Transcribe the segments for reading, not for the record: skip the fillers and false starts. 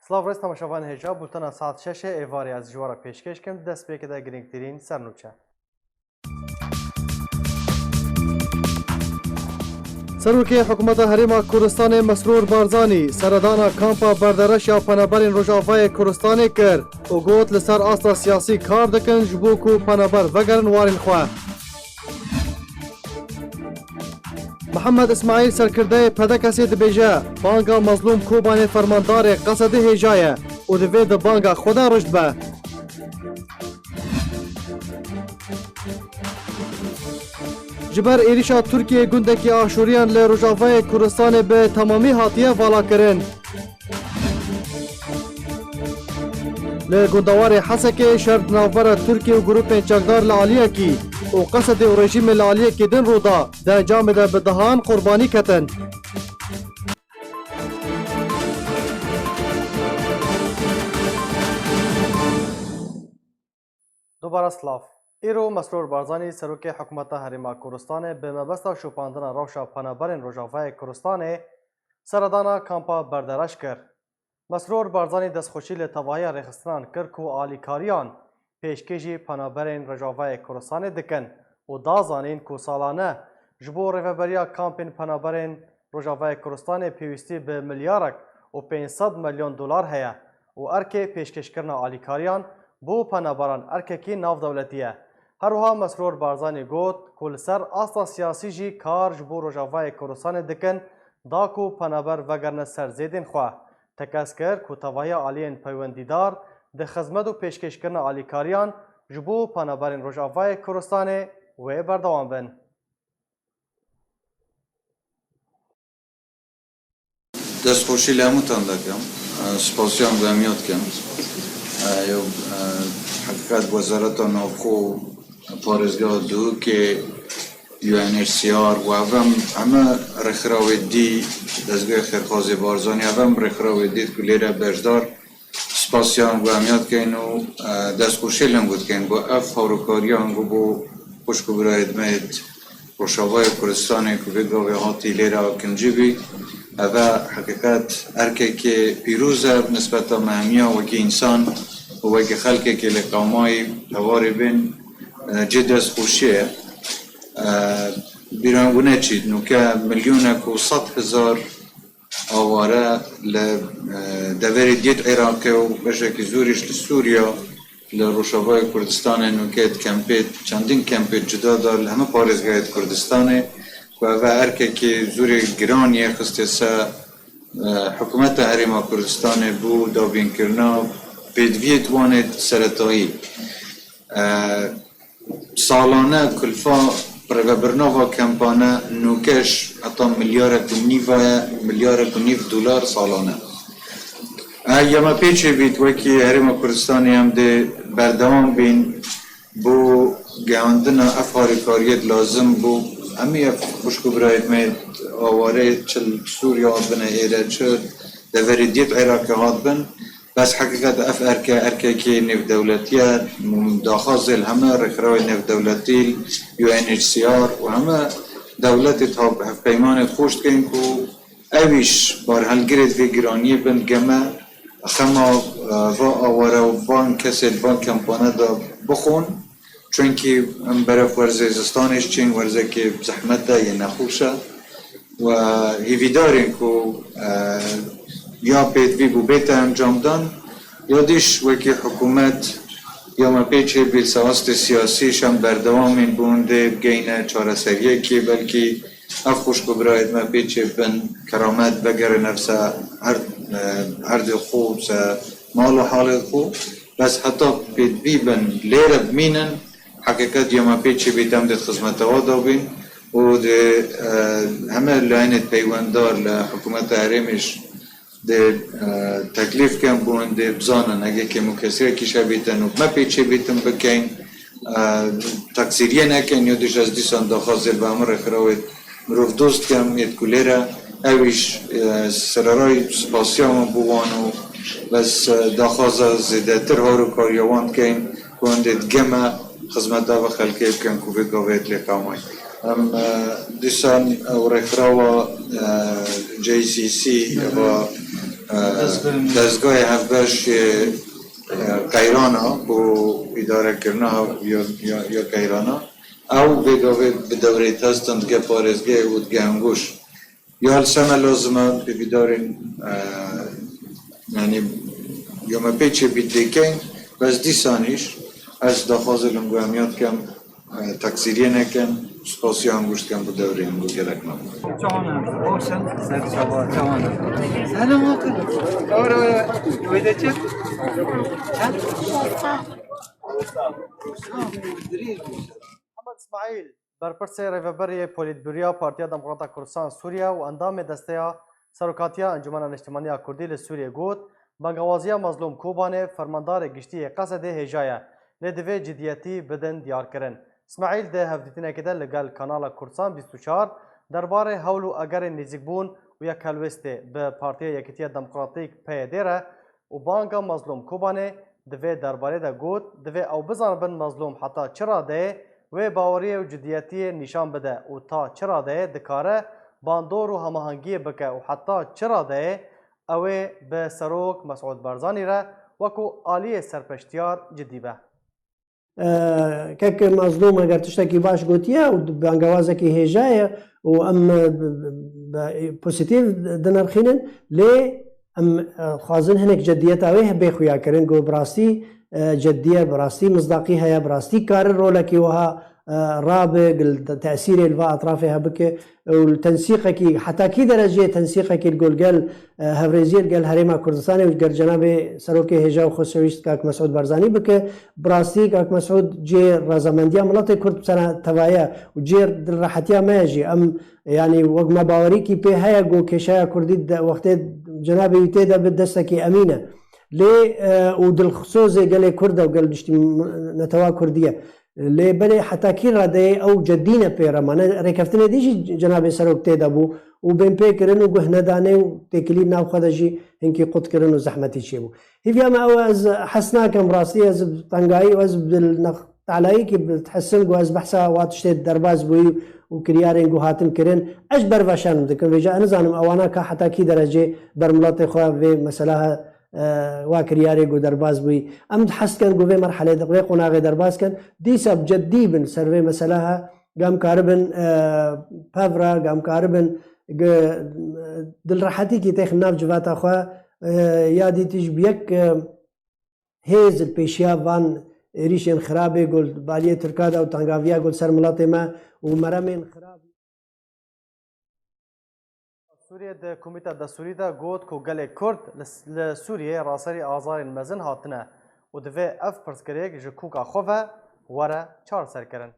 سلااو ڕێز تەماشاوان هێژا بولتەنە ساعت 6 ئێوارێ از ژوارە پێشکەشکەم دەست پێکەدا گرنگترین سەرنووچە. سەرۆکێ حکوومەتە هەرێما کوردستانی مەسرور بارزانی سەردانا کامپا بەردەرەشیا پەنەبەرین ڕۆژاڤایê کوردستانê kir û got li ser asta siyasî kar dikin ji bo ku peneber vegerin warên xwe. Mihemed İsmaîl serkirdeyê Pedekesê dibêje banga mezlûm Kobanê fermandarê qesedî hêja ye û divê di banga xwe de rişt be. Ji ber êrişa Tirkiyeyê gundekî aşûriyan li Rojavayê Kurdistanê bi temamî hatiye valakirin. Li gundewarê Hesekê şer di navbera Tirkiye û grûpên çekdar li aliyekî û qesedê û rejîmê li aliyekî din rûda di encamê de bi dihan qurbanî ketin. دوباره سلاف ایرو مسرور بارزانی سروک حکومت هریما کوردستان به مبستا شوپاندن روشا پنابرین روجاوای کوردستان سردانا کامپا بردرش کرد. مسرور بارزانی دستخوشی لتوایی رخستان کرد و آلیکاریان پیشکشی پنابرین روجاوای کوردستان دکن و دازانین کو سالانه جبو رهبریا کامپین پنابرین روجاوای کوردستان پیوستی به میلیارد و 500 میلیون دلار هیا و ارکه پیشکش کردن آلیکاریان بو پنابران ارککی ناو دولتیه. هروها مسرور بارزانی گوت کل سر اصلا سیاسی جی کار جبو روجاوای کوردستان دکن داکو پنابر وگرن سر زیدین خواه. تکس کرد که توایی آلین پیوندیدار ده خدمت و پیشکش کردن آلیکاریان جبو پنابرین روجاوای کوردستان و بردوام بن. دستخوشی لاموتان دکم، سپاسیان گمیات کم. یا حقیقت وزارت نوخو پارزگاه دو که UNHCR و همه رخراوی دی دستگاه خیرخوازی بارزانی هم رخراوی دید که لیره بجدار سپاسیان و امیاد کن و دستخوشی لم بود کن با اف هاروکاریان و با خوشکو برای ادمید روشاوای کردستانی که بگاوی هاتی لیره کنجیبی و حقیقت ارکه که پیروزه نسبت مهمیا و که انسان و که خلقه که لقامای تواری بین جد از خوشیه بیرانگونه چید نو که میلیونه که 100,000 آواره لدوری دید عراقی و بشه که زوریش لسوریا لروشاوای کردستان نو که کمپید چندین کمپید جدا دار همه پارزگاه کردستانه و ارکه که زوری گرانیه خسته سا حکومت هریما کردستان بو دابین کرنا بدویت واند سرطایی سالانه کلفا برنامه کمپانه نوکش حتی میلیارد و نیف دلار سالانه ایام پیچه بید وکی هریما کردستانی هم ده بردوام بین بو گهاندن افهاری کاریت لازم بو امی خوشکو برایت مید آواره چل سوریا بنا ایره چل دوری دیت عراقی هاد بن بس حقیقت اف ارکه که نف دولتیه داخازل همه رخراوی نف دولتی UNHCR و همه دولتی تا هف پیمان خوشت کن که اویش بار هلگرد و گرانی بند گمه خما و آواره و بان کسی بان کمپانه دا بخون چون که برای ورزه زستانش چین ورزه که زحمت ده یه نخوشه و هیویدارین که یا پیدوی بو بیت انجام دان یا دیش وکی حکومت یا ما پیچه بیل سواست سیاسیش هم بردوامین بونده گینه چاره سریه که بلکه اف خوش ببراید ما پیچه بن کرامت بگره نفسه هر دل خوب سه مال و حال خوب بس حتی پیدوی بن لیر بمینن حقیقت یا ما پیچه بیتم دید خدمت وادا بین و همه لاینت پیوندار لحکومت حریمش ده تکلیف کم بونده بزانن اگه که مکسره کشه بیتن و ما پیچه بیتن بکن تقصیریه نکن یا دیش از دیسان داخازل به امر اخراوید مروف دوست کم یه کلیره اویش سرارای سپاسیان بوانو بس داخازه زیده تر هارو کاریوان کن کنده گمه خدمت و خلقه کن که بگاوید لقامای هم دیسان او رخراو JCC و دەستگای هەفبەش قەیرانە بۆ ئیدارەکردنا یا قەیرانە ئەو بێگاوێ بدەورێت هەستن دگە پارێزگای و دگە هەنگۆش یا هەلسەمە لازمە ببیدارین یعنی یۆمە پێچێ بیدێکەین بەس دیسانیش ئەس داخوازە لەنگوهەمیات کەم تەکسیریە نەکەن سپاسی هەنگوشت کەم بۆ دەورێ هەنگۆ گەرەک نەبوو جوانم روشن سر شبا جوانم سلام آقا آره ویده چه؟ محمد اسماعیل برپرسê Rêveberiyê Polîtbûriya Partiya Demokrata Kurdistan Sûriya û endamê desteya Serokatiya Encumena Niştimaniya Kurdî li Sûriyê got bangewaziya Mazlûm Kobanê fermandarê giştiyê Qesedê hêjaye lê divê ciddiyetî bidin diyarkirin. İsmaîl de hevdîtinekê de li gel kanala Kurdistan 24 derbarê hewl û egerên nêzîkbûn û yek helwestê bi Partiya Yekîtiya Demokratîk PYD re û banga Mazlûm Kobanê divê derbarê de got divê ew bizanibin Mazlûm heta çi radeyê wê baweriyê û ciddiyetiyê nîşan bide û ta çi radeyê dikare bandor û hemahangiyê bike û heta çi radeyê ew ê bi Serok Mesûd Barzanî re wekû aliyê serpeştiyar ciddî be. Kek mazlûm eger tiştekî baş gotiye û bangewazekî hêja ye û em pozîtîv dinirxînin lê em xwazin hinek ciddiyeta wê bê xuyakirin got bi rastî ceddiye bi rastî mizdaqî heye bi rastî karin rolekî wiha rabe tesîrê li va etrafê hebike û tensîqekî hetakî dereceyê tensîqekî li gel hevrêziyê li gel Herêma Kurdistanê û gel cenabê Serokê Hêja û Xwesewîst Kak Mesûd Barzanî bike bi rastî Kak Mesûd cê razamendiya miletê Kurd sena tevaye û cê dilrehetiya me jî em yanî wek me bawerîkî pê heye got kêşeya Kurdî wextê cenabê wî tê de bi destekî emîn e lê û dilxisozê gelê Kurd e û gel tiştî netewa Kurdî ye lê belê hetakî radeyê ew ceddî ne pêremane rêkeftinê dî jî cenabê Serok tê de bû û bên pêkirin û guhnedanê û têkilî navxwe de jî hinkî qutkirin û zehmetî çêbû. Hêviya me ew ez hes nakim rastî ez tengayî û ez telayîkî hesin got ez behsa wa tiştê derbas bûyî û kiryarên got hatin kirin ez berveşan dikim vêja nizanim ewana ka hetakî derecê bermiletê xwe vê mesela وا کریارê got derbas bûyî em diheskin got vê merhelê vê qonaqê derbas kin dîsa ceddî bin ser vê mesela gam karibin pevra gam karibin dilrehetîkî têxin nav civata xwe ya dîtî ji bi yek hêz li pêşiya van êrişên xirabê got baliyê Tirka de û tengaviya got ser miletê me û meremên xirab Sûriye de Komîta Destûrî de got ku gelê Kurd li Sûriyê raserî azarên mezin hatine û divê ev pirsgirêk ji kûka xwe ve were çarserkirin.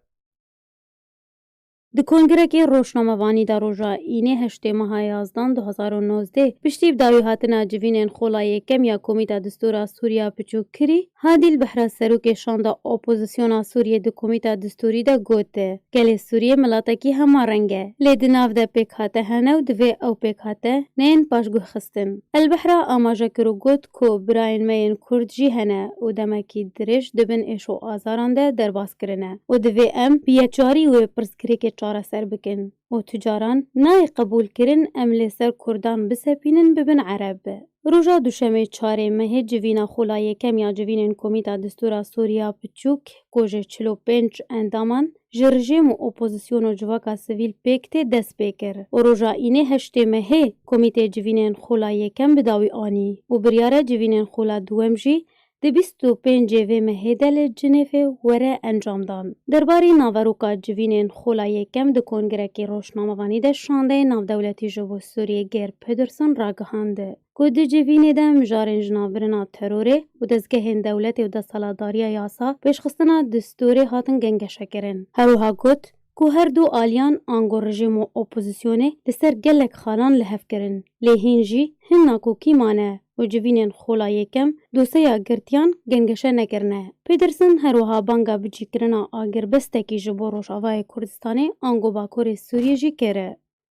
Di Kongrekê Rojnamevanî da roja înê heştê meha yazdan 2019 piştî dawî hatina civînên xola yekem ya Komîta Distûra Sûriya piçûk kirî, Hadîl Behra Serokê şanda opozisyona Sûriyê di Komîta Distûrî de gote. Gelê Sûriyê miletekî hema reng e. Lê di nav de pêk hate hene û divê ew pêk hate neyên paşguh xistin. El Behra amaje kir û got ku birayên me yên Kurd jî hene û demekî dirêj dibin êş û azaran de derbas kirine. û divê em bi yekcarî wê pirsgirêkê çareser bikin û tucaran nayê qebûlkirin em lê ser Kurdan bisepînin bibin Ereb. Roja duşemê çarê mehê civîna xola yekem ya civînên Komîta Distûra Sûriya piçûk ku ji 45 endaman ji rejîm û opozîsyon û civaka sivîl pêk tê dest pê kir. û roja înê heştê mehê Komîtê Civînên Xola Yekem bi dawî anî û biryara civînên xola duwem jî di 25 vê mehê de li Cinêfê were encam dan. Derbarê naveroka civînên xola yekem di Kongrekê Rojnamevanî de şandeyê navdewletî ji bo Sûriyê Geir Pedersen ragihand ku di civînê de mijarên ji navbirina terorê û dezgehên dewletê û destsaladariya yasa pêşxistina distûrê hatin gengeşekirin. Herwiha got ku her du aliyan ango rejîm û opozisyonê li ser gelek xalan li hev kirin. Lê hîn jî hin nakokî mane û civînên xola yekem doseya girtiyan gengeşe nekirine. Pedersen herwiha banga bicîkirina agirbestekî ji bo Rojavayê Kurdistanê ango Bakurê Sûriyê jî kir.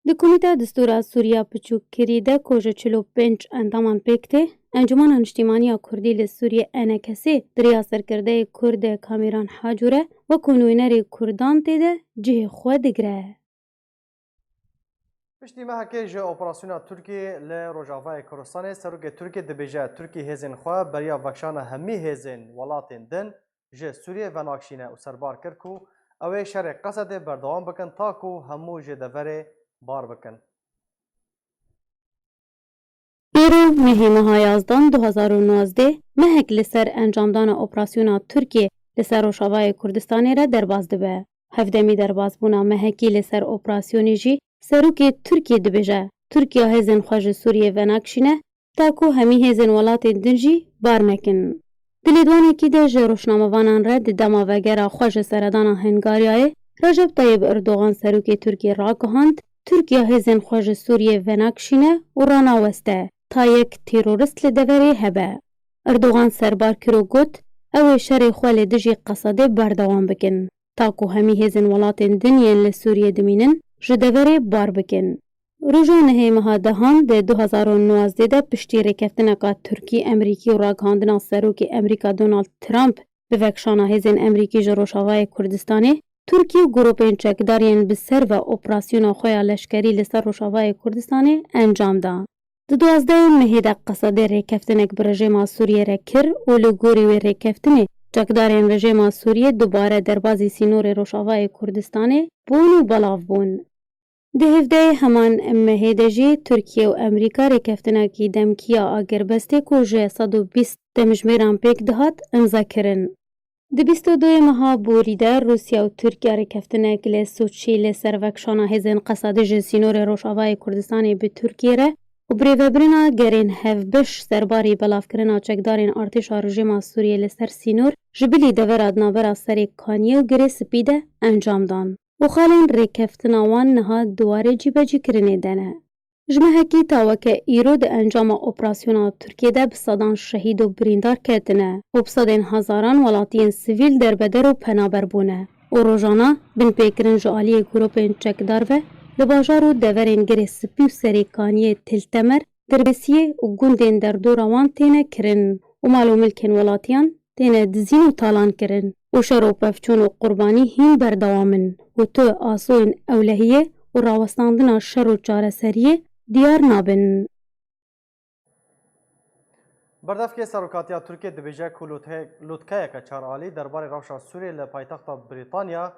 Di Komîta Distûra Sûriya piçûk kirî de ku ji 45 endaman pêk tê, Encumena Niştimaniya Kurdî li Sûriyê NKS diriya serkirdeyê Kurd Kameran Hacûre wekû nûnerê Kurdan tê de cihê xwe digire. پشتی مهکه جه اپراسیونا ترکیه ل روجاوای کردستان سروک ترکیه دبیجه ترکیه هزین خواه بریا وکشان همی هزین ولاتین دن جه سوریه و ناکشینه و سربار کرکو اوه شر قصد بردوام بکن تاکو همو جه دوره بار بکن. ایرو مهی ماه یازدان 2019 مهک لسر انجامدان اپراسیونا ترکیه لسر روشاوای کردستانی را درباز دبه. هفدمی درباز بونا مهکی لسر اپراسیونی جی سروک ترکیه دبیجه. ترکیه هزین خواج سوریه و ناکشینه تاکو همی هزین ولاتین دنجی بار مکن. دلیدوانی که ده جروشناموانان را دما وگره خواج سردان هنگاریای رجب طیب اردوغان سروک ترکیه را گهاند ترکیه هزین خواج سوریه و ناکشینه و رانا وسته تا یک تیرورست لدوری هبه. اردوغان سربار کرو گوت او شر خوال دجی قصده بردوان بکن. تاکو همی هزین ولاتین دنیین لسوریه دمینن جدوری بار بکن. روژا نهی مها دهان ده 2019 ده پشتی رکفتنکا ترکی امریکی و راگهاندنا سروک امریکا دونالد ترامپ به وکشانا هزین امریکی جروشاوای کردستانی ترکی و گروپین چکدارین بسر و اپراسیونا خویا لشکری لسر روشاوای کردستانی انجام دا. ده 12 مهی ده قصده رکفتنک برژیما سوریه را کر و لگوری و رکفتنی چکدارین رژیما سوریه دوباره دربازی سینور روشاوای کردستانی بون و بلاو بون. ده هفته همان مهیدجی ترکیه و امریکا رکفتناکی دمکیا آگربسته کو جه 120 دمجمیران پیک دهات امضا کرن. ده 22 مها بوریده روسیا و ترکیه رکفتناک لسوچی لسر وکشانا هزین قصاده جسینور روشاوای کردستانی به ترکیه ره و بریوبرینا گرین هفبش سرباری بلاف کرنا چکدارین ارتشا رژیما سوریه لسر سینور جبلی دوراد نابرا سری کانیه و گری سپیده انجام دان. و خالین رکفتنا وان نها دواره جیبه جی کرنه دنه. جمعه تاوکه ایرو ده انجام اپراسیونا ترکیه ده بصدان شهید و بریندار کردنه و بصدین هزاران ولاتین سیویل در بدر و پنابر بونه. و روزانه بین پیکرن جوالی گروپین چکدار و لباجار و دورین گری سپی و سریکانیه تلتمر دربسیه و گوندین در دو روان تینه کرن و مالو ملکن ولاتیان تینه دزین و تالان کرن. و شر و پفچون و قربانی هین بردوامن و تو آسوین اولهیه و راوستاندنا شر و چاره سریه دیار نابن. بردفکی سروکاتیا ترکیه دبیجه که لوتکه که چارعالی درباره روشا سوریه لپایتخت بریتانیا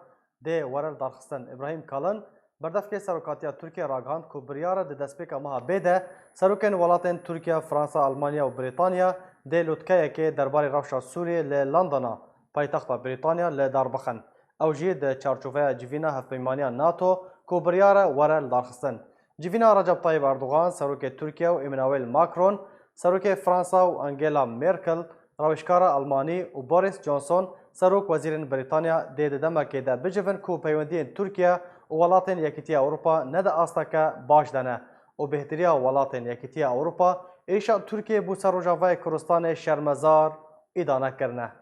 ده ورر دارخستن. ابراهیم کالن بردفکی سروکاتیا ترکیه راگهاند که بریاره ده دسپیک مها بیده سروکن ولاتین ترکیه، فرانسا، آلمانیا و بریتانیا ده لوتکه که درباره روشا سوریه لندن پایتخت بریتانیا لدار بخن. او جی ده چارچوبه جیوینا هفپیمانیا ناتو که بریاره ورر دارخستن. جیوینا رجب طیب اردوغان سروک ترکیه و ایمانوئل ماکرون سروک فرانسا و انگیلا مرکل روشکار آلمانی و بوریس جانسون سروک وزیر بریتانیا ده دمکه ده بجوون که پیوندین ترکیه و ولاتین یکیتیا اروپا نده آستکه باش دنه و بهتریا ولاتین یکیتیا اروپا ایشا ترکیه بو سر روجاوای کردستان شرمزار ایدانه کرنه.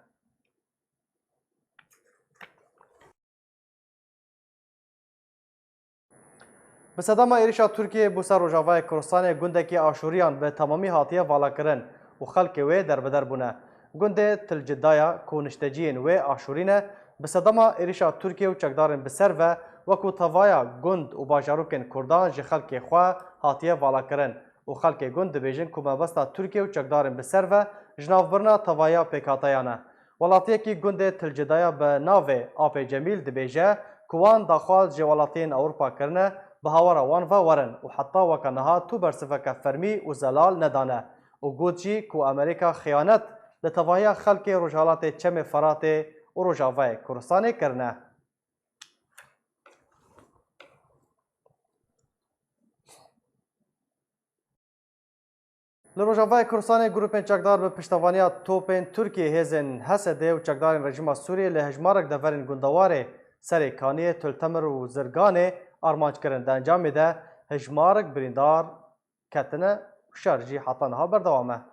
به صدام ایریشا ترکیه بو سر روجاوای کردستان گندکی آشوریان به تمامی هاتیه والا کرن و خلق وی در بدر بونه. گنده تلجدایا کونشتجین و آشورینه به صدام ایریشا ترکیه و چکدارن بسر و وکو توایا گند و باجاروکن کردان جه خلق خواه هاتیه والا کرن و خلق گند بیجن که مبستا ترکیه و چکدارن بسر و جناف برنا توایا پیکاتایانه. ولاتیه که گنده تلجدایا به ناو آب جمیل دبیجه کوان داخواز جه ولاتین اروپا کرنه به هاورا وان و ورن و حتی وکنها تو برسفک فرمی و زلال ندانه و گوچی که امریکا خیانت لتوایا خلق رجالات چم فرات و رجاوای کردستان کرنه. لروجاوای کردستان گروپین چکدار به پشتوانیا توپین ترکیه هزین حسده و چکدارین رژیم سوریه لهجمارک دفرین گندواره سری کانیه تلتمر و زرگانه آرمانج کرن ده انجام ده هجمارک بریندار کتنه شارجی حتانها بردوامه.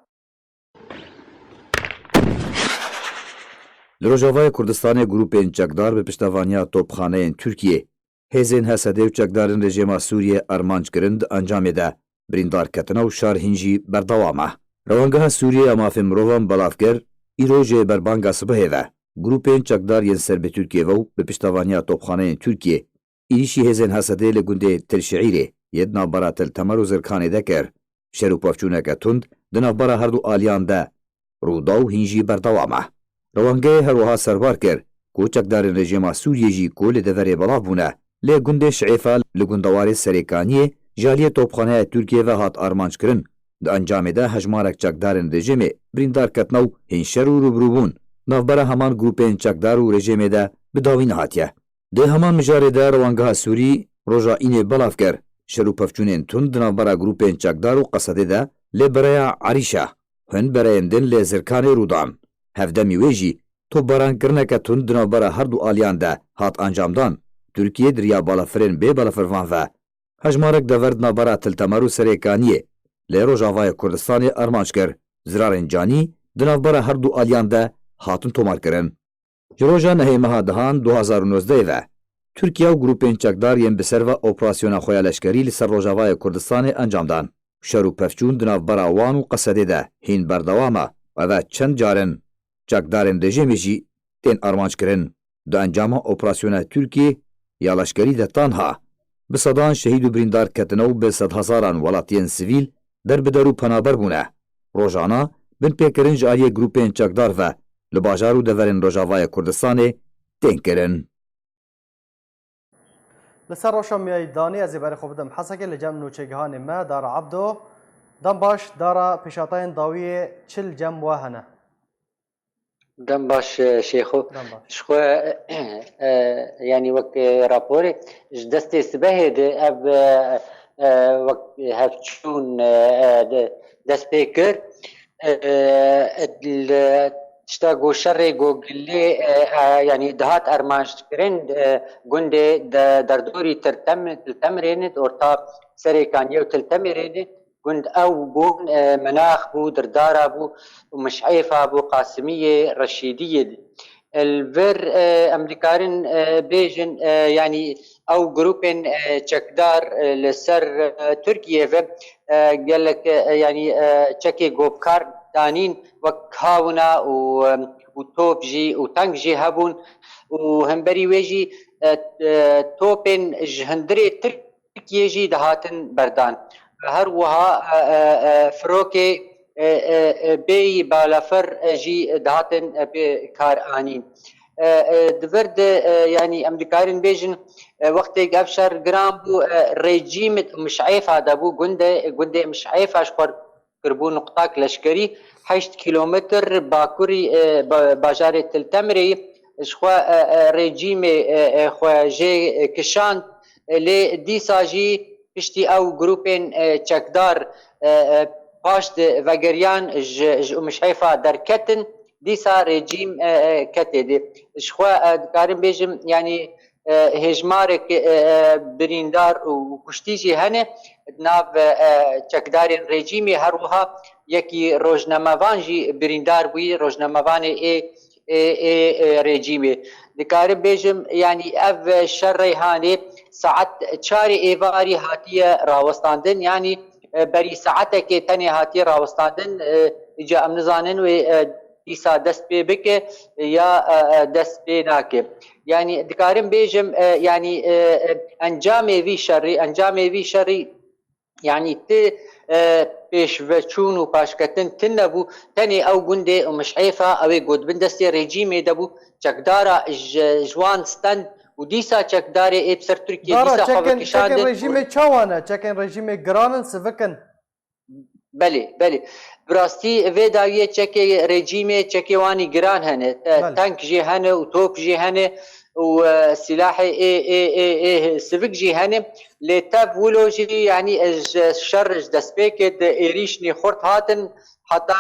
لروجاوای کردستان گروپین چکدار به پشتوانیا توپخانه ترکیه هزین حسده و چکدارین رژیم سوریه آرمانج کرن ده انجام ده بریندار کتنه و شار هنجی بردوامه. روانگاه سوریه اماف مروان بلافگر ایروژه بربانگا سبه ده گروپین چکدار ین سر به ترکیه و به پشتوانیا توپخانه ترکیه ایریشی هزین حسده لگنده ترشعیره یه نابرا تلتمر و زرکانê de kir şer û pevçûneke tund di navbera her du aliyan de rûda û hîn jî berdewam e. Rewangehê her wiha serbar kir ku çekdarên rejîma Sûriyê jî ku li deverê belav bûne lê gundê Şiêfa li gundewarê Serêkaniyê ji aliyê topxaneya Tirkiye ve hat armançkirin di encamê de hejmarek çekdarên rejîmê birîndar ketine û hîn şer û rûbirûbûn navbera heman grûpên çekdar û rejîmê de bi dawî nehatiye. Di heman mijarê de Rewangeha Sûrî roja înê belav kir şer û pevçûnên tund di navbera grûpên çekdar û Qesedê de lê bereya Erîşa hûn bereyên din lê Zirkanê rûdan. Hevdemî wê jî topbarankirineke tund di navbera her du aliyan de hat encamdan. Tirkiye diriya balafirên bê balafirvan ve hejmarek dever di navbera Tiltemer û Serêkaniyê lê Rojavayê Kurdistanê armanc kir. Zirarên canî di navbera her du aliyan de hatin tomarkirin. Ji roja nehê meha dihan 2019 ve Tirkiye û grûpên çekdar yên bi ser ve operasyona xwe ya leşkerî li ser Rojavayê Kurdistanê encamdan. Şer û pevçûn di navbera wan û Qesedê de hîn berdewam e ve çend carin çekdarên rejîmê jî tên armançkirin. Di encama operasyona Tirkiye ya leşkerî de tanha bi sedan şehîd û birîndar ketine û bi sed hezaran welatiyên sivîl derbeder û penaber bûne. Rojana bin pêkirin ji aliyê grûpên çekdar ve li bajar û deverên Rojavayê Kurdistanê tên kirin. Li ser roşa meydanî ez ê berê xwe bidim hesekê li cem nûçegihanê me Dara Abdo dem baş dara pêşatayên dawiyê çil cem we hene. دم باش شيخو Dem baş. شخو يعني وقت رابوري دستي سبه ده اب وقت هفتشون دست بيكر تشتاقو شري جوجلي يعني دهات ارماش كرين جندي دردوري تلتمرينت اورتا سريكانيو تلتمرينت كنت او بون مناخ بو دردارة بو ومشعيفة بو قاسمية رشيدية الفر امريكارين بيجن يعني او جروبين تشكدار لسر تركيا قال لك يعني تشكي جوبكار دانين وكهاونا وتوبجي وتانجي هبون وهمبري ويجي توبين جهندري تركيا جي دهاتن بردان هر وها فروكي بي بالافر جي دهاتن بكار آنين دفرد يعني امريكارين بيجن وقت افشر جرام بو ريجيم مشعيف هذا بو جندي مشعيف اشقر قربو نقطاك لشكري 8 كيلومتر باكوري باجاري تلتمري شخوا ريجيم خوا جي كشان لي ديساجي پشتی او گروپین چکدار پاشت وگریان مشعیفا در کتن دیسا رژیم کته دی شخوا کارم بیجم یعنی هجمارک بریندار و کشتیجی هنه ناو چکدارین رژیمی هر وها یکی روزنامه‌وان جی بریندار بوی روزنامه‌وان رژیمی دکارم بیجم یعنی اف شر ریحانه ساعت 4 ایواری هاتیه راوستاندن یعنی بری ساعته که تنی هاتیه راوستاندن جا امنزانن و دیسا دست پی بکه یا دست پی ناکه یعنی دکارم بیجم یعنی انجام وی شری یعنی تی پیش وچون و پاشکتن تنبو تنی او گنده و مشعیفه اوی گود بندستی رژیمی دبو چکدارا جوان ستند و دیسا چکداری ای بسر ترکیه دیسا خواه کشاندن چکن رژیم چاوانه چکن رژیم گرانن سوکن بله براستی وی داویه چکی رژیم چکیوانی گران هنه تانک جی هنه و توپ جی هنه و سلاح ای سوک جی هنه لیتاب ولو جی یعنی شرج دسپیکت ایریشنی خورد هاتن حتی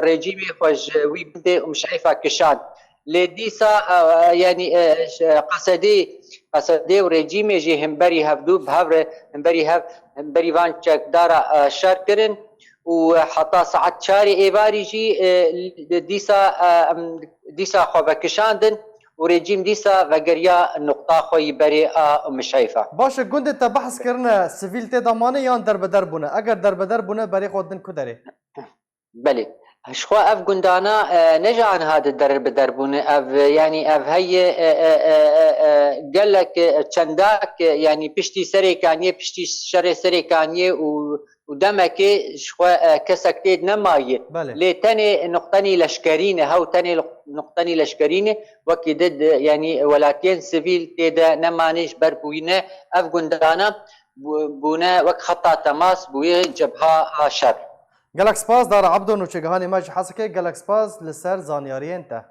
رژیم خوش وی بنده مشعیفه کشان لديسا يعني قصدي ورجيمي جي همبري هفدو بهفر همبري فان چك دارا شاركرن وحتى ساعت شاري ايباري جي ديسا خوفا كشاندن ورجيم ديسا وگريا نقطة خوي بري مشعيفة باشه گنده تا بحث کرنه سیویل تی دامانه یان در بدر بونه اگر در بدر بونه برای خودن کدره بله شخوا اف قندانا نجعن هذا الدرب دربون اف يعني اف هي قال لك چنداك يعني بشتي سريكانيه بشتي شر سريكانيه ودمك شخوا كسكتيد نمايه بله. لتاني نقطني لشكرينه هاو تاني نقطني لشكرينه وكدد يعني ولكن سيفيل تيدا نمانيش بربوينه اف قندانا بونا وك خطا تماس بويه جبهه شر گلک سپاس دار عبدو نوچگهانی مج حسکه گلک سپاس لسر زانیارین ته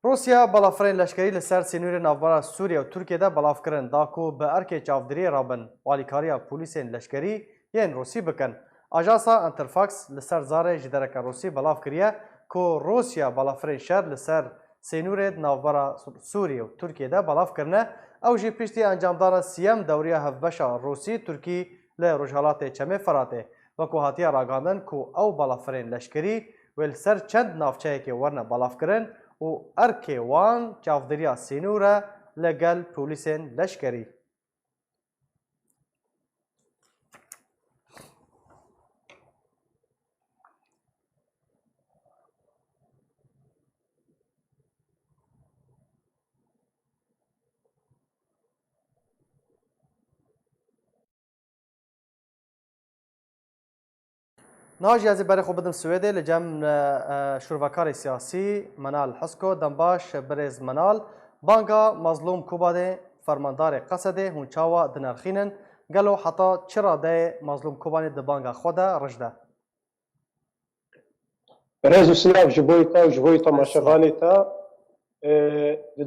روسیا بلافرین لشکری لسر سینور نافبارا سوریه و ترکیه ده بلاف کرن داکو به ارک چافدری رابن والیکاریا پولیسین لشکری ین روسی بکن اجانسا انترفاکس لسر زاره جدرک روسی بلاف کریه کو روسیا بلافرین شهر لسر سینور نافبارا سوریه و ترکیه ده بلاف کرنه او جی پشتی انجامدار سیم دوریه هفبشا روسی ترکی لرجالات چمه فراته وکو هاتیه راگاندن کو او بلافرین لشکری ویل سر چند نافچه که ورنه بلاف کرن و ارکی وان چافدریا سینوره لگل پولیسین لشکری ناجی از برای خوب بدم سویده لجم شروعکار سیاسی منال حسکو دنباش برز منال بانگا مظلوم کوباده فرماندار قصده هونچاوا دنرخینن گلو حتی چرا ده مظلوم کوبانی ده بانگا خوده رجده برز و سلاف جبوی تا و جبوی تماشاغانی تا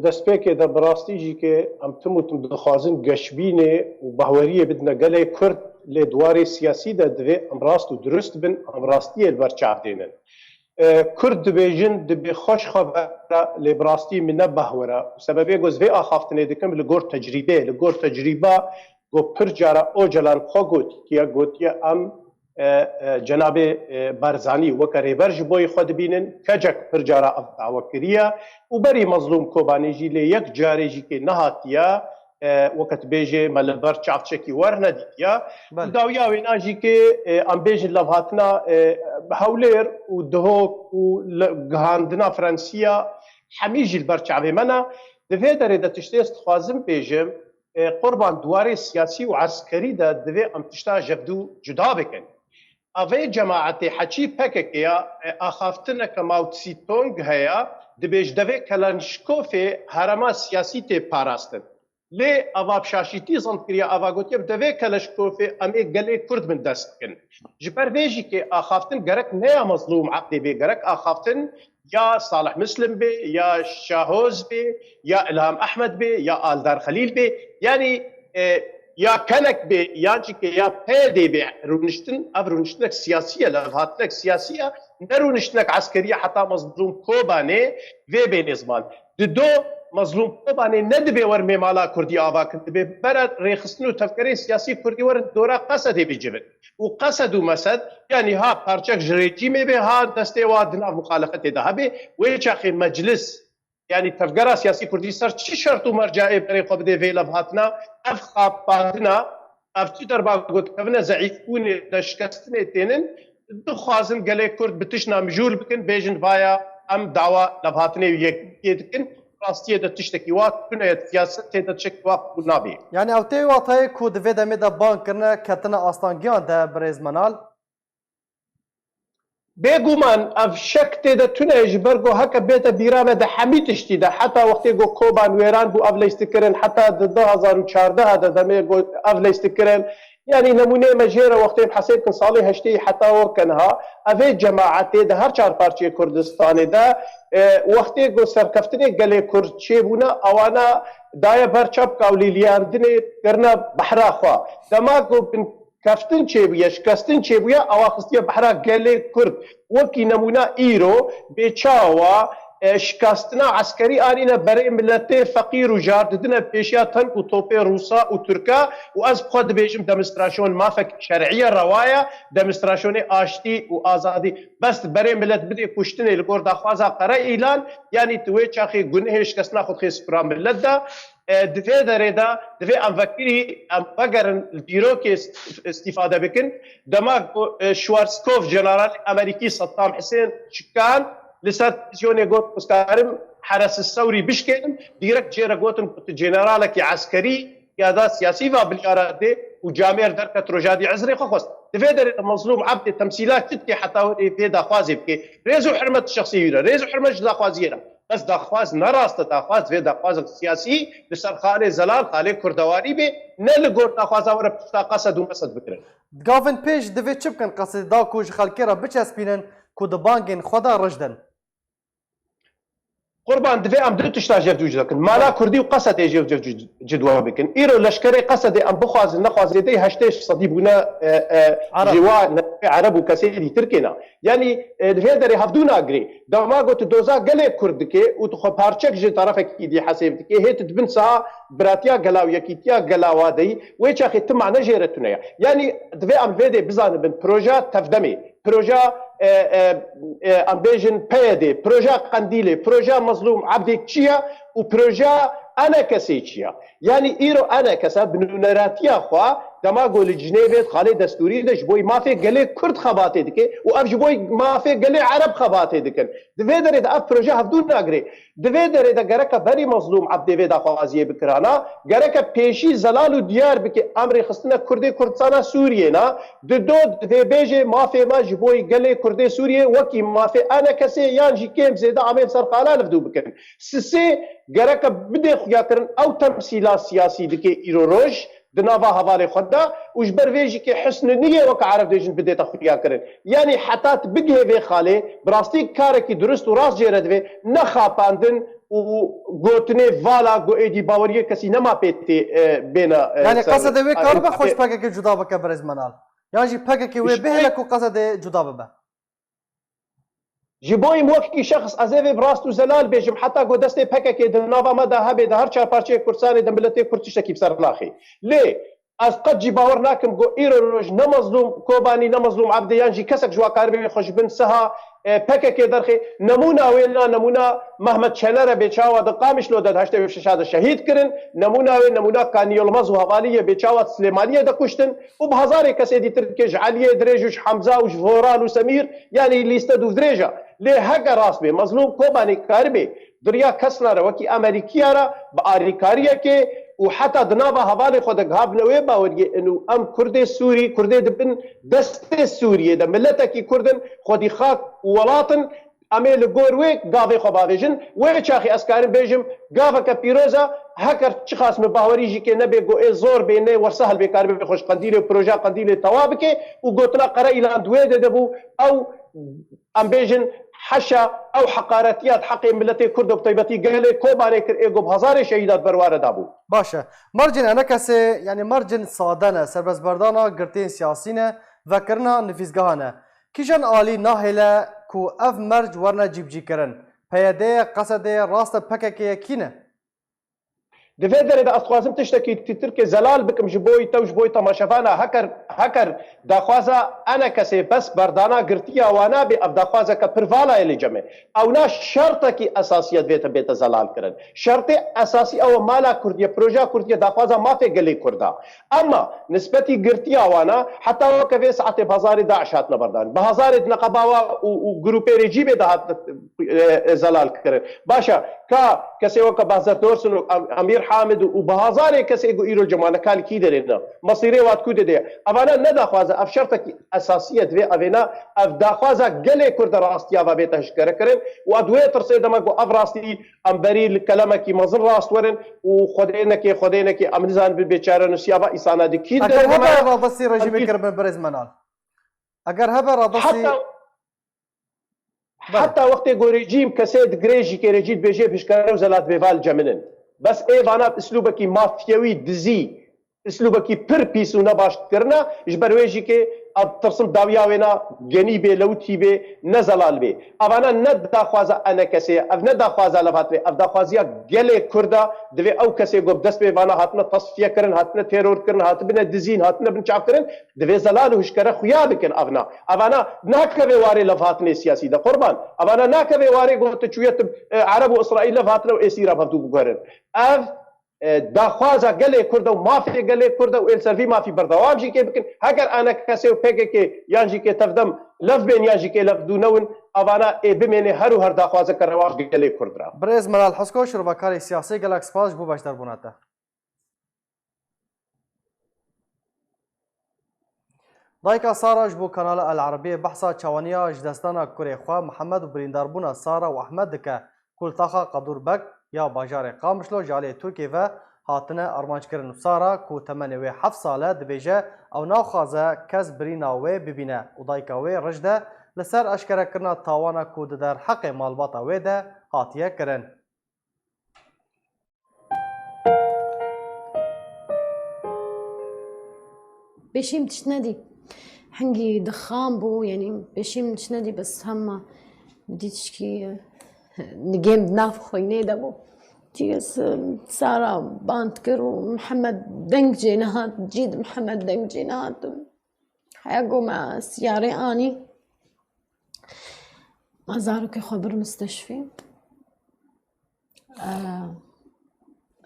دست پیکه ده براستی جی که ام تموتم دخوازن گشبینه و بهوریه بدنا گله کرد لدواري سياسي ده دوي امراست و درست بن امراستي البرچاف دينن كرد دبيجن دبي خوش خبر لبراستي من بهورا سببي گوز في اخافتنه دكم لگور تجربه گو پرجارا او جلان خو گوتيا ام جناب برزاني وكريبر جبوي خود بينن كجك پرجارا دعوكريا وبري مظلوم كوباني جي لي يك جاري جي كي نهاتيا وقت بيجي مالبر چافتشكي ورنا ديتيا داويا ويناجي كي ام بيجي لفاتنا بحولير ودهوك وغاندنا فرنسيا حميجي البرچاوي منا دفيدر دا تشتيست خوازم بيجم قربان دواري سياسي وعسكري دا دفي ام تشتا جبدو جدا بكن اوي جماعتي حكي بككيا اخافتنا كماوت سيتونغ هيا دبيج دفي كلانشكوفي هرما سياسي تي باراستن لي افاب شاشيتي زنكريا افا غوتيب دفي كلاشكوفي امي قالي كرد من دستكن جبر بيجي كي اخافتن غرك نيا مظلوم عقدي بي غرك اخافتن يا صالح مسلم بي يا شاهوز بي يا الهام احمد بي يا آلدار خليل بي يعني يا كنك بي يانجي كي يا بيدي بي رونشتن اف رونشتنك سياسيه لغاتلك سياسيه نرونشتنك عسكريه حتى مظلوم كوباني في بينزمان دو مظلوم كوباني ندبي ورمي مالا كردي آوا كردبي برد ريخصنو تفكري سياسي كردي ورد دورا قصدي بجبن وقصدو مسد يعني ها بارچك جريجيمي بي ها دستي وادنا مخالفتي ده بي ويش اخي مجلس يعني تفكرا سياسي كردي سر چي شرط ومرجعي بري خو بده فيلا بهاتنا اف خاباتنا اف تدر باغوت كفنا زعيفون دشكستني تينن دخوازن قالي كرد بتشنا مجول بكن بيجن فايا ام دعوة لبهاتني يكيدكن راستیه ده تشتکی وات کنه سیاست ده تشکی وات نابی. یعنی اوتی واتای کو دوی دمی ده بان کرنه کتنا آستانگیان ده برز منال؟ بگومان اف شک ده تونه اجبرگو هک بیت بیرامه ده حمی تشتی ده حتی وقتی گو کوبان ویران بو اف لیستکرن حتی ده 2014 ده دمی گو اف لیستکرن يعني نمونه مجيرة وقتين حسيت كن صالح هشتي حتى وكنها أفي جماعتي ده هر چار پارچه كردستاني ده وقتي گو سركفتني گلي كردچه بونا اوانا دايا برچاب قولي لياردني کرنا بحرا خوا دما گو بن كفتن چه بيا شكستن چه بيا اواخستيا بحرا گلي كرد وكي نمونه ايرو بيچاوا شکستنا عسکری آنینا برای ملت فقیر و جارددنا پیشیا تنک و توپی روسا و ترکا و از خود بیشم دمستراسیون مافک شرعیه روایا دمستراسیون آشتی و آزادی بس برای ملت بدی کشتنی لگور داخوازا قرار ایلان یعنی توی چاخی گنه شکستنا خود خیس پرام ملت دا دفێ دەرێدا دەبێ ئەم ڤەکری ئەم بەگەرن بیرۆکێ استیفادە بکن دەما شوارسکۆف جێنەرالی ئەمریکی سەدام حسێن چکان لەسەر تلڤیزیۆنێ گوت ئۆسکارم حرس الثوري بشكل ديركت جيرا قوتن جنرالك عسكري قيادات سياسية بالإرادة وجامير دركت رجادي عزري خخص تفيدر المظلوم عبد التمثيلات تتكي حتى في داخوازي بكي ريزو حرمة الشخصية ريزو حرمة داخوازينا بس داخواز نراست داخواز في داخواز سياسي لسر خالي زلال خالي كردواري بي نلقور داخوازا ورا بتشتا قصد ومسد بكرن گاوین پیش دوی چپ کن قصد دا کوج خلکی را بچسبینن کو دبانگین خدا رجدن قربان دفي ام درت تشتاج جوج لكن مالا كردي وقصد يجي جدوا بكن ايرو لشكري قصد ام بخواز نخواز يدي هشتش صديق بنا جوا عرب وكسيدي تركينا يعني دفي دري هفدونا اجري دما قلت دوزا قال كردكي وتخو بارچك جي طرفك يدي حسبتكي هي تدبنسا براتيا قلاو يكيتيا قلاوادي ويش اخي تم نجيرتنا يعني دفي ام فيدي بزان بن بروجات تفدمي بروجا ام بيجن بيدي بروجا قنديلي بروجا مظلوم عبدك تشيا وبروجا انا كسيتشيا يعني ايرو انا كسا بنونراتيا خوا دما قول جنيفيت خالي دستوري دش بوي ما في قلي كرد خباتي دكي وابج بوي ما في قلي عرب خباتي دكن دفيدر اذا اف بروجا هفدون اجري دفيدر اذا قرك بري مظلوم عبد فيدا خوازيه بكرانا قرك بيشي زلال وديار بكي امري خصنا كردي كردستان سوريا دود في بيجي ما في ما جبوي قلي كردي سوريا وكي ما في انا كسي يانجي كيم زيدا عمل سرقالا نفدو بكن سسي قرك بدي خياكرن او تمثيلات سياسي دكي ايروروج دنافا هفالي خدا وجبر فيجي كي حسن نية وك عرف ديجن بديت اخويا كرن يعني حتى تبقى في خالي براستي كاركي درست وراس جيرد في نخاباندن وقوتني فالا قو ايدي باوريه كسي نما بيتي بينا يعني قصد وی کار به خوش پاکه که جدا بکه برز منال یعنی جی پاکه که وی بهلک و قصد جدا ببه جبوي موكي شخص ازيفي براستو زلال بيجم حتى قو دستي بككي دنافا مدى هبي ده هرچا پارچه كرساني دمبلتي كرتشتكي بسر لاخي ليه از قد جي باور ناكم قو ايروج نمظلوم كوباني نمظلوم عبديان جي كسك جوا كاربي خوش بن سها پکه درخی نمونه وینا نمونه محمد شنر بیچاوا د قامش لو د هشت شهاده شهید کردن نمونه کانیولمز و حوالیه بیچاوا سلیمانیه د کشتن و به هزار کسی دی ترکیج علیه دریجوش حمزه و فوران و سمیر یعنی لیست دو درجه له هک راس به مظلوم کوبانی کاربی دریا کسنا رو کی امریکیا را با آریکاریه که وحتى دنابا هفالي خود غاب نوي باوري انه ام كردي سوري كردي دبن دست سوريا ده ملتك كردن خودي خاك ولاطن اميل غورويك غافي خباغجن ويچاخي اسكارين بيجم غافك بيروزا هكر تشخاص من باوري جي كي نبي جو زور بينه وسهل بكار بخوش قنديل بروجا قنديل توابك وقلتنا قرا الى دويد دبو او ام بيجن حشا او حقارتيات حق ملتي كرد وطيبتي قال كوباري كر ايجو بهزار شهيدات بروار دابو باشه مرجن انا كسي يعني مرجن صادنه سربز بردانا قرتين سياسينه ذكرنا نفيزگاهانه كيجان آلي ناهله كو اف مرج ورنا جيب جي كرن پيده قصده راست پکكي كينه دفيدر اذا اخوازم تشتكي تتركي زلال بكم جبوي تو جبوي تماشفانا هكر داخوازا انا كسي بس بردانا قرتيا وانا بي داخوازا كبرفالا اللي جمع او نا شرطكي اساسيه بيت زلال كرن شرطي اساسي او مالا كرديه بروجا كرديه داخوازا ما في قلي كردا اما نسبتي قرتيا وانا حتى وكفي ساعتي بهزار داعش هاتنا بردان بهزار نقباوا وجروبي رجيبي ده زلال كرن باشا كسي وك بهزار دورسن امير حامد وبهزار كسي ايرو جمانه كان كي درنا مصيري وات كود دي اوانا ندا خوازا افشرتك اساسيه دي اوينا اف داخوازا قلي كرد راستيا وبيت هشكر كرن وادوي ترسي دمغو افراستي امبري كلامك مزر راست ورن وخدينك امنزان بالبيچاره نسيابا اسانا دي كي اگر هبه رابسي رجيم كرم برز منال اگر هبه رابسي حتى وقت ريجيم كسيد جريجي كي ريجيت بيجي بشكر وزلات بيفال جمنن بس ايفانا اسلوبك مافيوي دزي اسلوبك بير بيس ونباش كرنا جبرويجي كي ترسم داويا وينا جنيبي لوتي بي نزلال بي افانا ند خوازا انا كسي اف ند خوازا لفات بي اف دا خوازيا جلي كردا دبي او كسي غوب دس بي فانا هاتنا تصفيه كرن هاتنا تيرور كرن هاتنا دزين هاتنا بنچاف كرن دبي زلال وشكره خويا بكن افانا ناكبي واري لفاتني سياسي دا قربان افانا ناكبي واري قلت شويه عرب واسرائيل لفاتنا واسيرا فاتو بغرن اف داخوازا گله کرده و مافی گله کرده و السروی مافی بردوام جی که بکن اگر آن کسی و پگه که یانجی که تفدم لف بین یانجی که لف دونون اوانا بمینه هر و هر داخوازا کرده گله کرد را برز ملال حسکو شروبکاری سیاسی گلک سپاس بو باشدار بوناته دایکا سارا بو کانال العربی بحثا چوانیا جدستانا کوری خوا محمد و بریندار بونا سارا و احمد دکه کلتاخا قدور بک یا باجار قامشلو جالی ترکی و هاتنه ارمانج کرن سارا کو تمنی و 7 ساله دبیجه او ناخوازه کس برینا و ببینه و دایکا و رجده لسر اشکره کرنا تاوانا کو در حق مالباتا و ده هاتیه کرن بشيم تشندي حنجي دخان بو يعني بشيم تشندي بس هم بدي تشكي نجيم بناف خويني دبو تيس سارة بانتكر ومحمد دنج جينات جيد محمد دنج جينات حيقو مع سياري اني ما زارك خبر مستشفى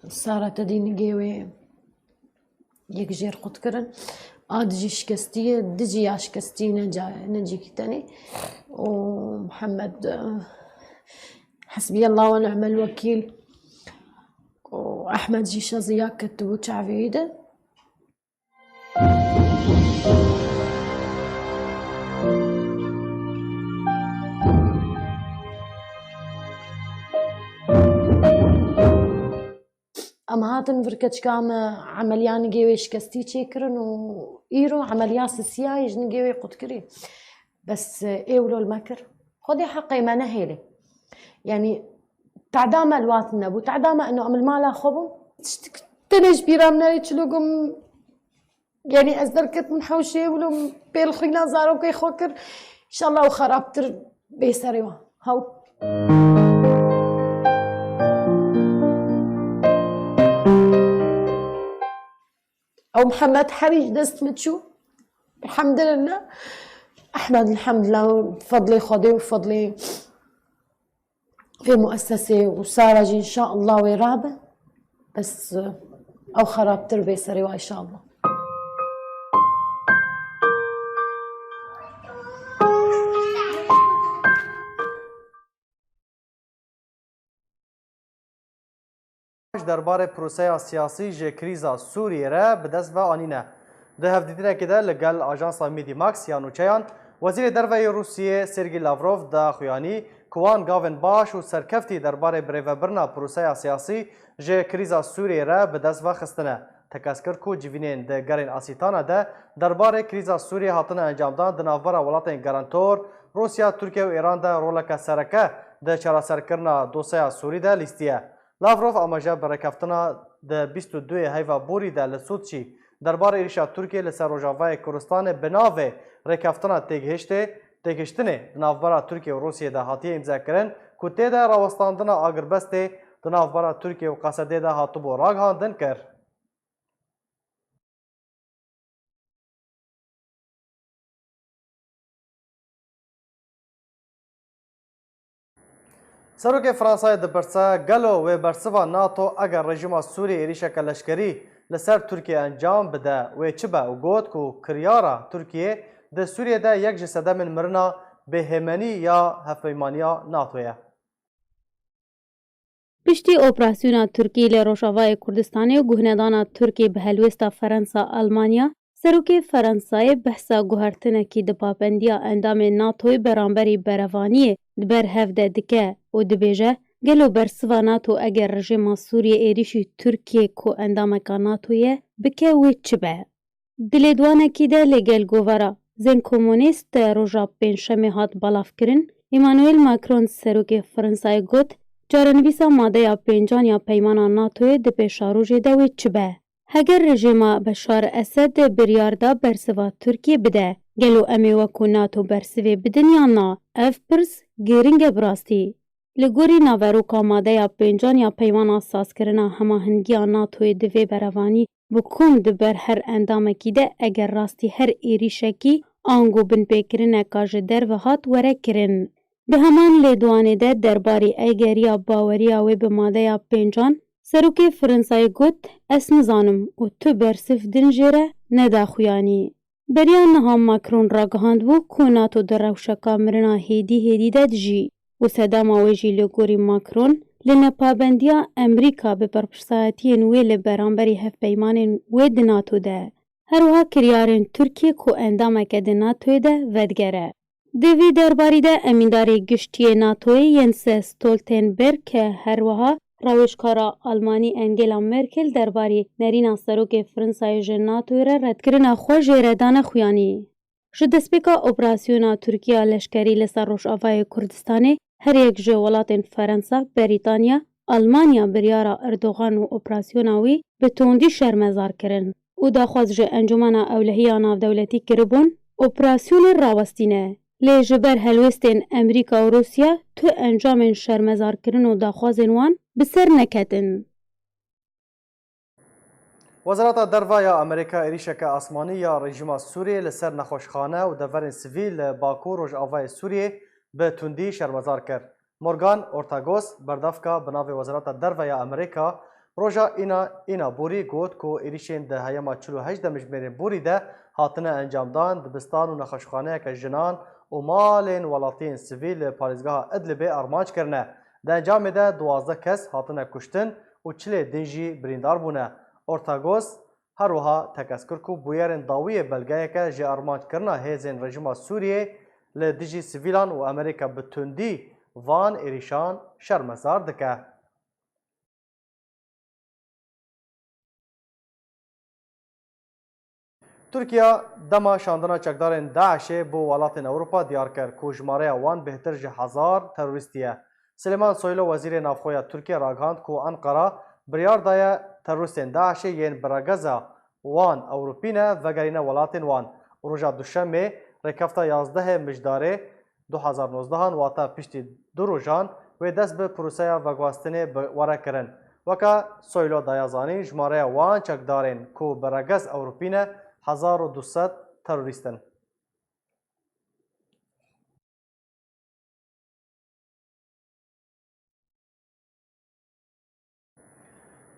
سارة تدين جيوي يك جير قد كرن دجي شكستية دجي شكستي نجي كتاني ومحمد حسبي الله ونعم الوكيل وأحمد جي شازياك كتبو تعفيده أما هاتن فركتش كام عمليان جيوي شكستي تشيكرن وإيرو عمليات سياي جن جيوي قد كري بس إيولو المكر خدي حقي ما نهيلي يعني تعدام الوات النبو تعدام إنه عمل مالا خبو تنش بيرام ناري تشلوكم يعني أزدركت من حوشي ولو بيل خينا زارو كي خوكر إن شاء الله وخرابتر بيساريوا هاو أو محمد حريج دست متشو الحمد لله أحمد الحمد لله بفضلي خدي وفضلي في مؤسسة وسارة إن شاء الله ورابة بس أو خراب تربية سريوة إن شاء الله درباره پروسه سیاسی ژ کریزا سوریه را به دست و آنینه ده هفدیدنه که ده لگل آژانس میدی ماکس یانوچیان وزیر دروی روسیه سرگی لاوروف ده خویانی کوان گاون باش و سرکفتی درباره بریوبرنا پروسه سیاسی ژ کریزا سوریه را به دست و خستنه تکاسکر کو جوینین ده گرین آسیتانه ده درباره کریزا سوریه هاتنه انجام دان ده ناوبرا ولاتین گارانتور روسیا ترکیه و ایران ده رولک سرکه ده چراسرکرنا دوسیا سوری ده لیستیه لاوروف آماجه برکفتنا ده 22 هیوا بوری ده لسوتشی درباره ایرشا ترکیه لسر روژاوای کردستان بناوه رکفتنا تگهشتنه ناوبرا ترکیه و روسیه ده هاتیه امضا کرن که ته ده راوستاندنا آگربسته ده ناوبرا ترکیه و قصده ده هاتبو راگ هاندن کر. سروک فرانسای دپرسه گلو و برسوا ناتو اگر رژیم سوری ایریشک لشکری لسر ترکیه انجام بده و چبه و گوت کو کریارا ترکیه ده سوریه ده یک جسده من مرنا بهمنی یا هفیمانیا ناتویه. پشتی اپراسیونا ترکی لروشاوای کردستانی و گهندانا ترکی به هلوستا فرانسا آلمانیا سروک فرانسای بحثا گوهرتنه کی ده پاپندیا اندام ناتوی برانبری بروانیه دبر هفده دکه و دبیجه گلو برسوا ناتو اگر رژیم سوریه ایریشی ترکیه کو اندامکا ناتویه بکه و چبه. دلیدوانه کی ده لگل گوورا زن کمونیست روژا پنجشنبه هات بالاف کرن ایمانوئل ماکرون سروک فرانسای گوت جارنویسا ماده یا پنجان یا پیمانا ناتوی ده پیشاروژه ده و چبه. هگر رژیم بشار اسد بریاردا برسوا ترکیه بده گلو امی وکو ناتو برسوی بدن یا نا اف پرس گیرنگ براستی. لگوری ناوروکا ماده یا پنجان یا پیمانا ساز کرنا هماهنگی ناتوی دوی بروانی بکن دبر هر اندامکی ده اگر راستی هر ایریشکی آنگو بن پیکرنه کاج در و هات وره کرن. به همان لیدوانه ده درباری ایگریا باوریا و به ماده یا پنجان Serokê Fransayê got ez nizanim û tu bersiv din jê re nedaxuyanî. Beriya niha Macron ragihandbû ku NATO di rewşeka mirina hêdî de dijî û sedema wê jî li gorî Macron li nepabendiya Emerîka bi berpirsayetiyên wê li beramberî hevpeymanên wê di NATO de. Her wiha kiryarên Tirkiye ku endameke di NATOyê de vedgere. Di vî derbarî de emîndarê giştiyê NATOyê Jens Stoltenberg ke her wiha rawêjkara Almanî Angela Merkel derbarî nerîna serokê Fransayê ji NATOyê re redkirina xwe jê re dane xuyanî. Ji destpêka operasyona Tirkiya leşkerî li ser Rojavayê Kurdistanê her yek ji welatên Fransa, Brîtanya, Almanya biryara Erdogan û operasyona wî bi tondî şermezar kirin û daxwaz ji Encûmena Ewlehiya Navdewletî kiribûn operasyonê rawestîne. Lê ji ber helwestên Emerîka û Rûsya tu encamên şermezarkirin û daxwazên wan bi ser neketin. Wezareta Derve ya Amerîka êrişeke asmanî ya rejima Sûriyê li ser nexweşxane û deverên sivîl li Baku Rojavayê Sûriyê bi tundî şermezar kir. Morgan Ortagos berdevka bi navê Wezareta Derve ya Amerîka roja îna borî got ku êrişên di heyema 48 demijmêrên borî de hatine encamdan dibistan û nexweşxaneyeke jinan û malên welatiyên sivîl li parêzgeha Idlibê armanc kirine. Di encamê de 12 kes hatine kuştin û çilê din jî birîndar bûne. Ortagos her wiha tekeskir ku bûyerên dawiyê belgeyeke ji armanckirina hêzên rejima Sûriyê li dijî sivîlan û Amerîka bi tundî van êrişan şermezar dike. Tirkiye dema şandina çekdarên Daişê bo welatên Ewropa diyar kir ku jmareya wan bêhtir ji 1000 terorîstî ye. Süleyman Soylu wezîrê navxweya Tirkiye ragihand ku Ankara biryar daye terorîstên Daişê yên birageza wan Ewropî ne vegerîne welatên wan. Roja duşemê rêkefta 11 mijdarê 2019 wata piştî du rojan wê dest bi proseya veguhastinê were kirin. Weka Soylu daya zanîn jmareya wan çekdarên ku biragez Ewropî ne 1200 terorîstin.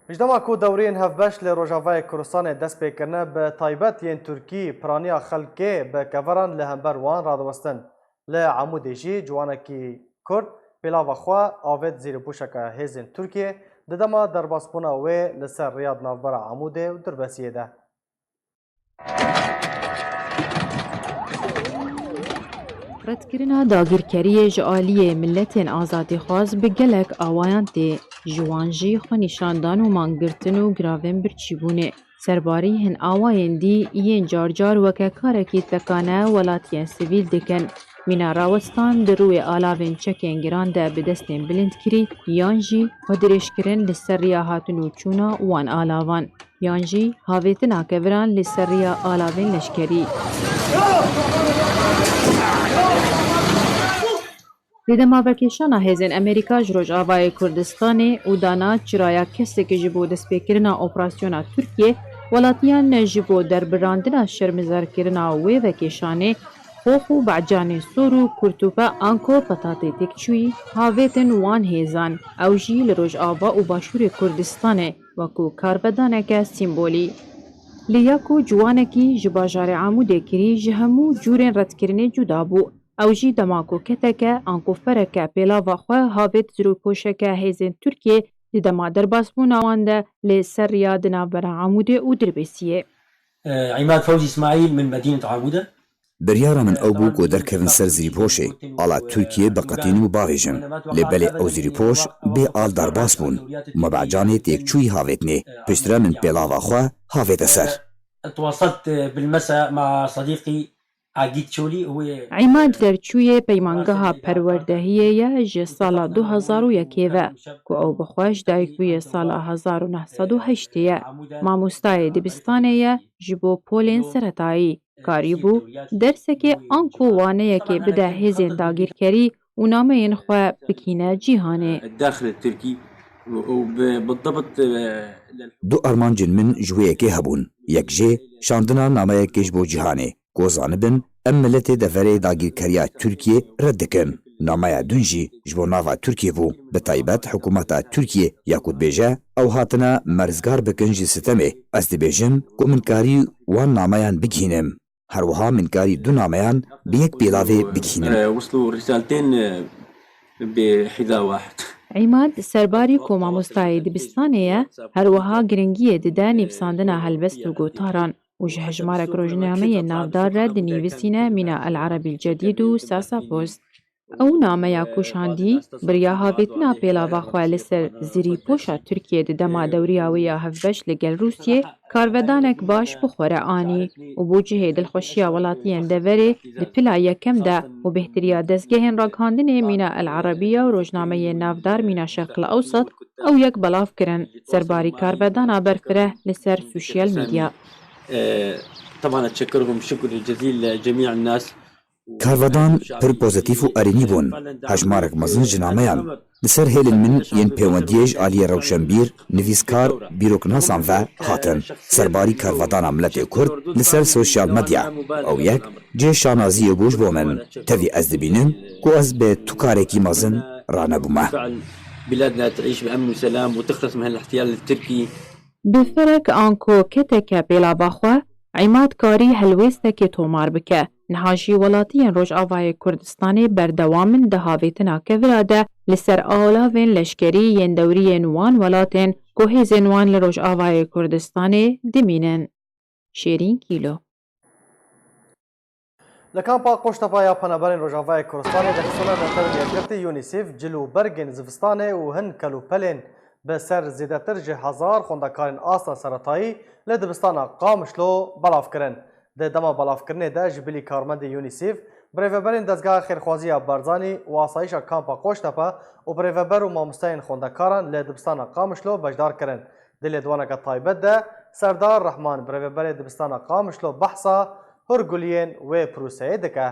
Ji ku dewriyên hevbeş li Rojavayê Kurdistanê dest pêkirine bi taybet yên Tirkî piraniya xelkê bi keveran li hember wan radiwestin. Li Amûdê jî ciwanekî Kurd pêlava xwe avêt zêrîpûşeka hêzên Tirkiye di dema derbasbûna wê li ser rêya navbera Amûdê û Dirbesiyê de. Redkirina dagîrkeriyê ji aliyê milletên azadîxwaz bi gelek awayan tê. Ji wan jî xwenîşandan û mangirtin û giravên birçîbûnê. Serbarî hin awayên dî yên carcar weke karekî tekane welatiyên sivîl dikin. Mîna rawestan di rûyê alavên çekên giran de bi destên bilind kirî yan jî xwe dirêjkirin li ser rêya hatin û çûna wan alavan. Yan jî havêtina keviran li ser rêya alavên leşkerî. Lêdemavekêşana hêzên Amerîka ji Rojavayê Kurdistanê û dana çiraya kesekê ji bo destpêkirina operasyona Tirkiye, welatiyan ji bo derbirandina şermezarkirina wê vekêşanê xox û becanê sor û kurtûpe anko petatê têkçûyî havêtin wan hêzan. Ew jî li Rojava û Başûrê Kurdistanê wekû karbedaneke sîmbolî. Lê ya ku ciwanekî ji bajarê Amûdê kirî ji hemû cûrên redkirinê cuda bû. Ew jî dema ku keteke ankofereke pêlava xwe havêt zirûpoşeke hêzên Tirkiye li dema derbasbûna wan de lê ser rêya di navbera Amûdê û Dirbêsiyê. عماد فوزي اسماعيل من مدينة عبودة. Biryara min ew bû ku derkevin ser zîrîpoşê, ala Tirkiye bi qetînî û bavêjin. Lê belê ew zîrîpoş bê al derbas bûn. Me becanê têkçûyî havêtinê, piştre min pêlava xwe havête ser. تواصلت بالمساء مع صديقي عقيد شولي هو عماد derçûyê peymangeha perwerdehiyê ye ji sala 2001 ve ku ew bi xwe ji dayîk bûye sala 1908 ye. Mamostayê dibistanê ye ji bo polên seretayî. Karîbû dersekê anko waneyekê bide hêzên dagîrkerî û nameyên xwe bikîne cîhanê. الداخل التركي وبالضبط Du armancên min ji wê yekê hebûn. Yek jê şandina nameyekê ji bo cîhanê. Ku zanibin em milletê deverê dagîrkeriya Tirkiye red dikin. نامەیە دونجی ji bo nava Tirkiye bû bi taybet hikûmeta Tirkiye ya ku dibêje ew hatine merezgar bikin ji sistemê ez dibêjim ku min karî wan nameyan bigihînim her wiha min karî du nameyan bi yek pêlavê bigihînim. وصلوا رسالتين بحذاء واحد. عیماد سەرباری کۆمامۆستایê dibistanê ye herwiha giringiyê dide nivîsandina helbest û gotaran û ji hejmarek rojnameyên navdar re dinivîsîne Mîna El Erebîl Cedîd û Sasapost. Ew nameya kuşandî biriya havêtina pêlava xwe li ser zirîpoşa Tirkiye di dema dewriya wê ya hevbeş li gel Rûsyê karvedanek baş bixwere anî û bu cihê dilxweşiya welatiyên deverê di pila yekem de û bêhtiriya dezgehên ragihandinê Mîna El Erebîya û rojnameyên navdar Mîna Şerqil Ewsat ew yek belav kirin serbarî karvedana berfireh li ser sosyal medya. طبعا اتشكرهم شكر جزيل لجميع الناس. Karvedan pir pozîtîv û erînî bûn. Hejmarek mezin ji nameyan li ser hêlên min yên pêwendiyê ji aliyê rewşenbîr, nivîskar, bîroknasan ve hatin. Serbarî karvedana miletê Kurd li ser sosyal medya. Ew yek cê şanaziyê bû ji bo min. Tevî ez dibînim ku ez bê tukarekî mezin ranebûme. بلادنا تعيش بأمن وسلام وتخلص من هالاحتلال التركي. Bi ferek an ku keteke pêlava xwe Îmad karî helwêstekê tomar bike. Niha jî welatiyên Rojavayê Kurdistanê berdewamin di havêtina kevira de li ser alavên leşkerî yên dewriyên wan welatên ku hêzên wan li Rojavayê Kurdistanê dimînin. Şêrîn Kîlo. Li kampa Qoştepaya Penaberên Rojavayê Kurdistanê dexisona neterin yekirtî UNICEF cilûbergên zivistanê û hin kelûpelên bi ser zêdetir ji hezar xwendekarên asta seretayî li dibistana Qamişlo belav kirin. Di dema belavkirinê de ji bilî karmendê UNICEF, birêveberên dezgeha xêrxwaziya Barzanî û asayişa kampa Qoştepe û birêveber û mamosteyên xwendekaran li dibistana Qamişlo bejdar kirin. Di lêdwaneke taybet de Serdar Rehman birêveberê dibistana Qamişlo behsa hûrguliyên wê proseyê dike.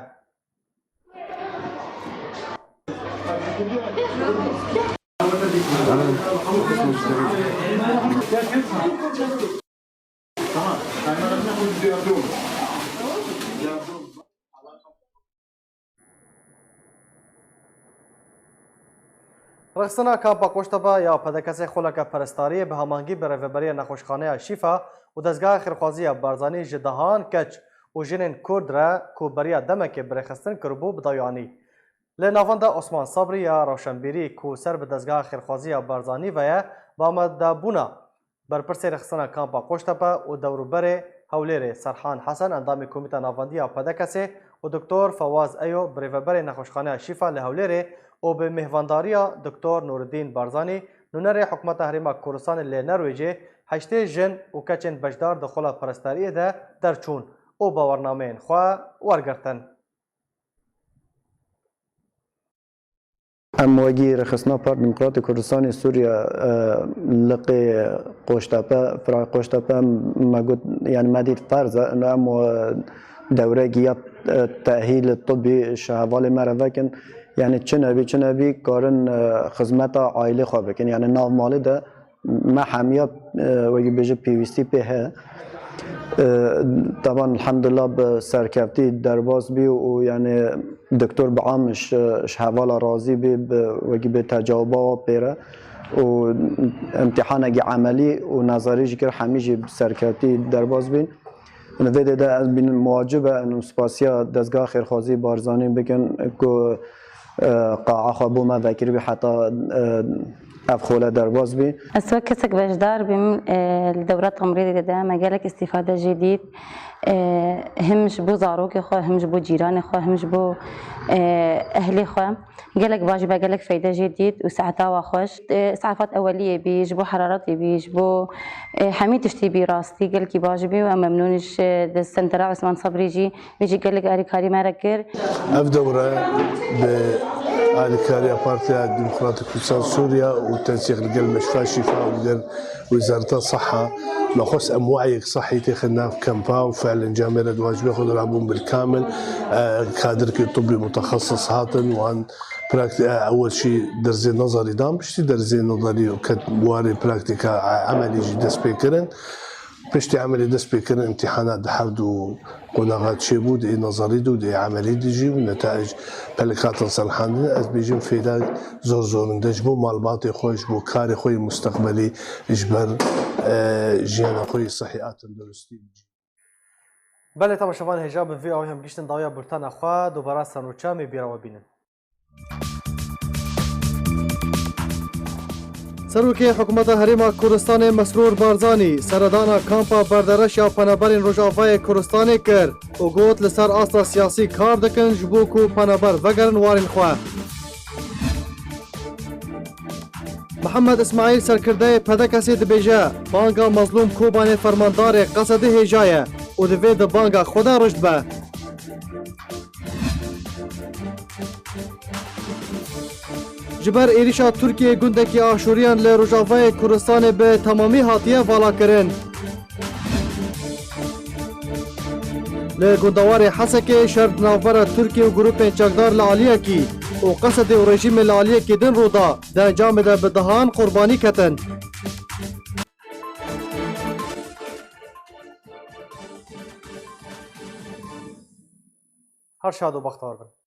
Rexsina kampa Qoştepe ya pedekesê xuleke perestariye bi hemangî bi rêveberiya nexweşxaneya Şîfa û dezgeha xêrxwaziya Barzanî ji dehan keç û jinên Kurd re ku beriya demekê birêxistin kiribû bidayanî. Li navenda Osman Sabrî ya Rewşenbîrî ku ser bi dezgeha xêrxwaziya Barzanî ve ye bi amedebûna berpirsê rexistina kampa Qoştepe û dewrûberê Hewlêrê Serhan Hesen endamê komîta navendiya pedekesê û Dr. Fewaz Eyo birêveberê nexweşxaneya Şîfa li Hewlêrê û bi mêhvandariya Dr. Nûreddîn Barzanî nûnerê hikûmeta Herêma Kurdistanê lê Norwêjê heştê jin û keçên bejdar di xola perestariyê de derçûn û bawernameyên xwe wergirtin. Em wegî Rexistina Parti Demokratîk Kurdistanê Sûriya liqê Qoştepe, Firaya Qoştepe me got yani me dît ferz e em dewrekî ya tehîl tibbî ji hevalê me re vekin yani çi nebî karin xizmeta aîlê xwe bikin yani nav malê de me hemiya wegî bêje pîwîstî pê heye. Taban elhamdülillah bi serkeftî derbas bî û yani doktor bi Amiş ji hevala razî bî wekî bi tecawuba pêre û imtîhanekî emelî û nezarî jî kir hemî jî bi serkeftî derbas bîn. Li vê de ez bînim muacib e em spasiya dezgeha xêrxwazî Barzanî bikin ku qa'a xwe bû me vekirî heta ev xole derbas bî. Ez wek kesek bejdar bîm li dewra temrîdê de me gelek îstîfade jê dît him ji bo zarokê xwe him ji bo cîranê xwe him ji bo ehlê xwe gelek baş be gelek feyde jê dît û seeta wa xweş isafat eweliyê bî ji bo heraretê bî ji bo hemî tiştî bî rastî gelekî baş bî û em memnûn ji sentera Osman Sabrî jî wê jî gelek alîkarî me re kir. Ev dewre bi alîkariya Partiya Demokratîk Kurdistan Sûriya û tensîq li gel Meşfa Şîfa û li gel Wizareta Siha نخص أم وعيك صحي تاخذنا في كامبا وفعلا جامعة واجبه خذ العبون بالكامل كادر طبي متخصص هاتن وعن أول شيء درزي نظري دام بشتي درزي نظري وكت بواري براكتيكا عملي جدا سبيكرن پشتی عملی دست بکردن امتحانات ده حرد و قناغات چه بود ای نظری دو ای عملی دیجی و نتایج پلکات سرحاندن از بیجم فیدا زور زورندش بو مالبات خوش بو کار خوی مستقبلی اجبر جیان خوی صحیحات درستی بله تماشاوان هجا به وی هم گشتن داویا بولتان خوا دوباره سنوچا می بیرا و بینن سروکی حکومت هریما کوردستان مسرور بارزانی سردانا کامپا بردرش یا پنابرین روژاوای کوردستان کرد و گوت لسر آستا سیاسی کار دکن جبو کو پنابر وگرن وارین خواه محمد اسماعیل سرکرده پدکسی دبیجه بانگا مظلوم کوبان فرماندار قصد هجایه و دوی د بانگا خدا رشد به جبر ایریشا ترکیه گندکی آشوریان لی روژاوای کوردستان به تمامی هاتیه والا کرن لی گندوار حسکه شرط نافبر ترکیه و گروپ چکدار لعالیه کی و قصد و رژیم لعالیه کی دن رودا در انجام ده به دهان قربانی کتن هر شاد و بختار بن